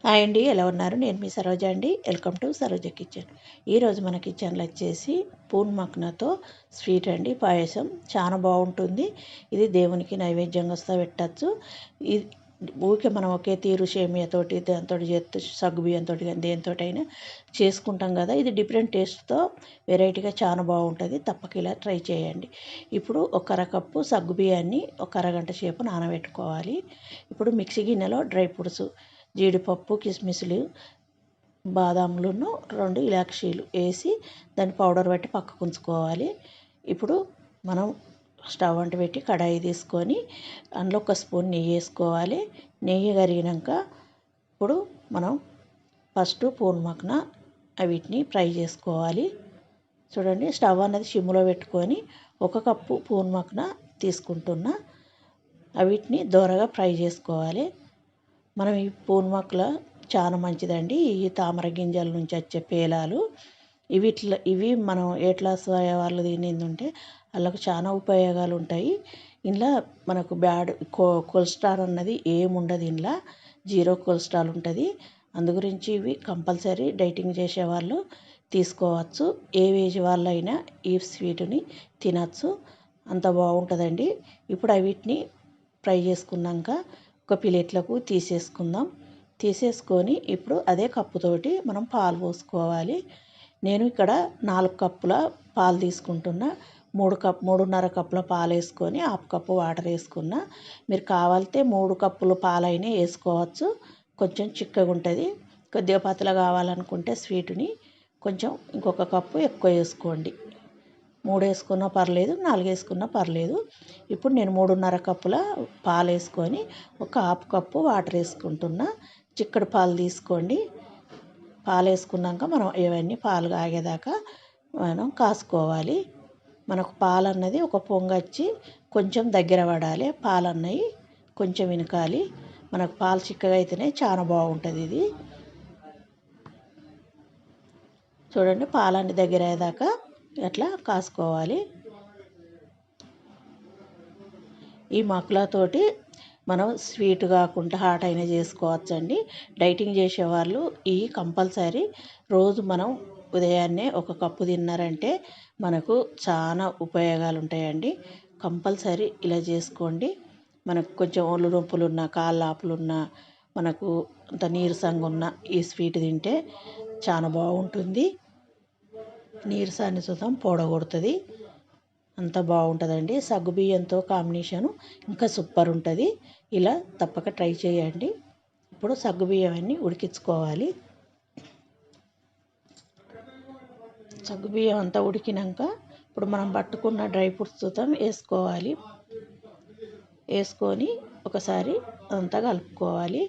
Hi అండి, ఎలా ఉన్నారు? నేను మీ సరోజ అండి. Welcome to Saroja kitchen. ఈరోజు మన కిచెన్లో వచ్చేసి పూన్ మక్నతో స్వీట్ అండి, పాయసం చాలా బాగుంటుంది. ఇది దేవునికి నైవేద్యంగా వస్తా పెట్టచ్చు. ఇది ఊరికే మనం ఒకే తీరు సేమియాతోటి దాంతో చేస్తే సగ్గుబియ్యంతో కానీ దేనితోటైనా చేసుకుంటాం కదా. ఇది డిఫరెంట్ టేస్ట్తో వెరైటీగా చాలా బాగుంటుంది. తప్పక ఇలా ట్రై చేయండి. ఇప్పుడు ఒక అరకప్పు సగ్గుబియ్యాన్ని ఒక అరగంట సేపు నానబెట్టుకోవాలి. ఇప్పుడు మిక్సీ గిన్నెలో డ్రై ఫ్రూట్స్ జీడిపప్పు, కిస్మిస్లు, బాదాములను 2 ఇలాచీలు వేసి దాన్ని పౌడర్ పెట్టి పక్కకు ఉంచుకోవాలి. ఇప్పుడు మనం స్టవ్ అంటు పెట్టి కడాయి తీసుకొని అందులో ఒక స్పూన్ నెయ్యి వేసుకోవాలి. నెయ్యి కరిగినాక ఇప్పుడు మనం ఫస్ట్ పూన్ మక్న వీటిని ఫ్రై చేసుకోవాలి. చూడండి, స్టవ్ అన్నది సిమ్లో పెట్టుకొని 1 కప్పు పూన్ మక్న తీసుకుంటున్నా. వీటిని దోరగా ఫ్రై చేసుకోవాలి. మనం ఈ పూన్ మక్ల చాలా మంచిదండి. ఈ తామర గింజల నుంచి వచ్చే పేలాలు ఇవి మనం ఏ క్లాస్ వాళ్ళు తినేది వాళ్ళకు చాలా ఉపయోగాలు ఉంటాయి. ఇందులో మనకు బ్యాడ్ కొలెస్ట్రాల్ అన్నది ఏముండదు. ఇందులో జీరో కొలెస్ట్రాల్ ఉంటుంది. అందు గురించి ఇవి కంపల్సరీ డైటింగ్ చేసేవాళ్ళు తీసుకోవచ్చు. ఏ ఏజ్ వాళ్ళైనా ఈ స్వీటుని తినచ్చు. అంత బాగుంటుందండి. ఇప్పుడు వీటిని ఫ్రై చేసుకున్నాక ఒక ప్లేట్లకు తీసేసుకొని ఇప్పుడు అదే కప్పుతోటి మనం పాలు పోసుకోవాలి. నేను ఇక్కడ 4 కప్పుల పాలు తీసుకుంటున్నా. 3.5 కప్పుల పాలు వేసుకొని 1/2 కప్పు వాటర్ వేసుకున్నా. మీరు కావాలితే 3 కప్పుల పాలైనా వేసుకోవచ్చు. కొంచెం చిక్కగా ఉంటుంది. కొద్దిగా పతలా కావాలనుకుంటే స్వీటుని కొంచెం ఇంకొక కప్పు ఎక్కువ వేసుకోండి. 3 వేసుకున్నా పర్లేదు, 4 వేసుకున్నా పర్లేదు. ఇప్పుడు నేను 3.5 కప్పుల పాలు వేసుకొని ఒక 1/2 కప్పు వాటర్ వేసుకుంటున్నా. చిక్కడి పాలు తీసుకోండి. పాలు వేసుకున్నాక మనం ఇవన్నీ పాలు కాగేదాకా మనం కాసుకోవాలి. మనకు పాలు అన్నది ఒక పొంగొచ్చి కొంచెం దగ్గర పడాలి. పాలు అన్నవి కొంచెం వినకాలి. మనకు పాలు చిక్కగా అయితేనే చాలా బాగుంటుంది. ఇది చూడండి, పాలన్నీ దగ్గర అయ్యేదాకా అట్లా కాసుకోవాలి. ఈ మక్లతోటి మనం స్వీట్ కాకుండా హాట్ అయినా చేసుకోవచ్చండి. డైటింగ్ చేసేవాళ్ళు ఈ కంపల్సరీ రోజు మనం ఉదయాన్నే 1 కప్పు తిన్నారంటే మనకు చాలా ఉపయోగాలు ఉంటాయండి. కంపల్సరీ ఇలా చేసుకోండి. మనకు కొంచెం ఒళ్ళు నొప్పులున్నా, కాళ్ళ ఆపులున్నా, మనకు అంత నీరసంగా ఉన్న ఈ స్వీట్ తింటే చాలా బాగుంటుంది. నీరసాన్ని సుతం పోడగొడుతుంది. అంత బాగుంటుందండి. సగ్గుబియ్యంతో కాంబినేషను ఇంకా సూపర్ ఉంటుంది. ఇలా తప్పక ట్రై చేయండి. ఇప్పుడు సగ్గుబియ్యం అన్నీ ఉడికించుకోవాలి. సగ్గుబియ్యం అంతా ఉడికినాక ఇప్పుడు మనం పట్టుకున్న డ్రై ఫ్రూట్స్ సుతం వేసుకోవాలి. వేసుకొని ఒకసారి అంతా కలుపుకోవాలి.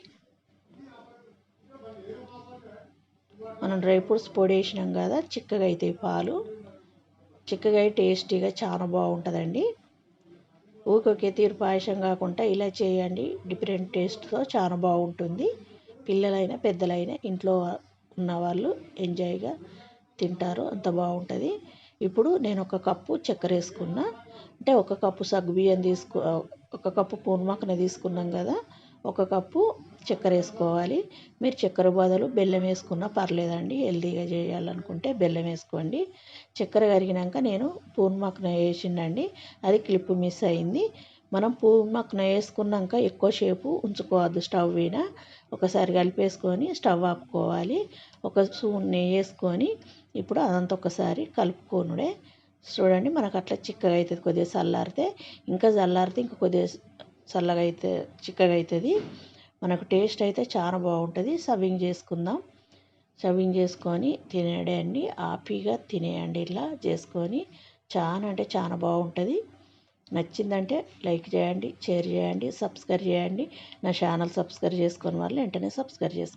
మనం డ్రై ఫ్రూట్స్ పొడి వేసినాం కదా, చిక్కగా అవుతాయి పాలు. చిక్కగా టేస్టీగా చాలా బాగుంటుందండి. ఒకే తీరు పాయసం కాకుండా ఇలా చేయండి. డిఫరెంట్ టేస్ట్తో చాలా బాగుంటుంది. పిల్లలైనా పెద్దలైనా ఇంట్లో ఉన్నవాళ్ళు ఎంజాయ్గా తింటారు. అంత బాగుంటుంది. ఇప్పుడు నేను 1 కప్పు చక్కెర వేసుకున్నా. అంటే 1 కప్పు సగ్గుబియ్యం 1 కప్పు పూన్ మక్న తీసుకున్నాం కదా, 1 కప్పు చక్కెర వేసుకోవాలి. మీరు చక్కెర బదులు బెల్లం వేసుకున్నా పర్లేదండి. హెల్తీగా చేయాలనుకుంటే బెల్లం వేసుకోండి. చక్కెర కరిగినాక నేను పూన్ మక్న వేసిండండి. అది క్లిప్ మిస్ అయింది. మనం పూన్ మక్న వేసుకున్నాక ఎక్కువసేపు ఉంచుకోవద్దు స్టవ్ మీద. ఒకసారి కలిపేసుకొని స్టవ్ ఆపుకోవాలి. 1 స్పూన్ నెయ్యి వేసుకొని ఇప్పుడు అదంతా ఒకసారి కలుపుకొనుడే. చూడండి, మనకు అట్లా చిక్కగా అవుతుంది. కొద్దిగా చల్లారితే ఇంకా కొద్దిగా చల్లగా అయితే చిక్కగా అవుతుంది. మనకు టేస్ట్ అయితే చాలా బాగుంటుంది. సర్వింగ్ చేసుకుందాం. సర్వింగ్ చేసుకొని తినేయండి. హ్యాపీగా తినేయండి. ఇలా చేసుకొని చాలా అంటే చాలా బాగుంటుంది. నచ్చిందంటే లైక్ చేయండి, షేర్ చేయండి, సబ్స్క్రైబ్ చేయండి. నా ఛానల్ సబ్స్క్రైబ్ చేసుకొని వాళ్ళు వెంటనే సబ్స్క్రైబ్ చేసుకోండి.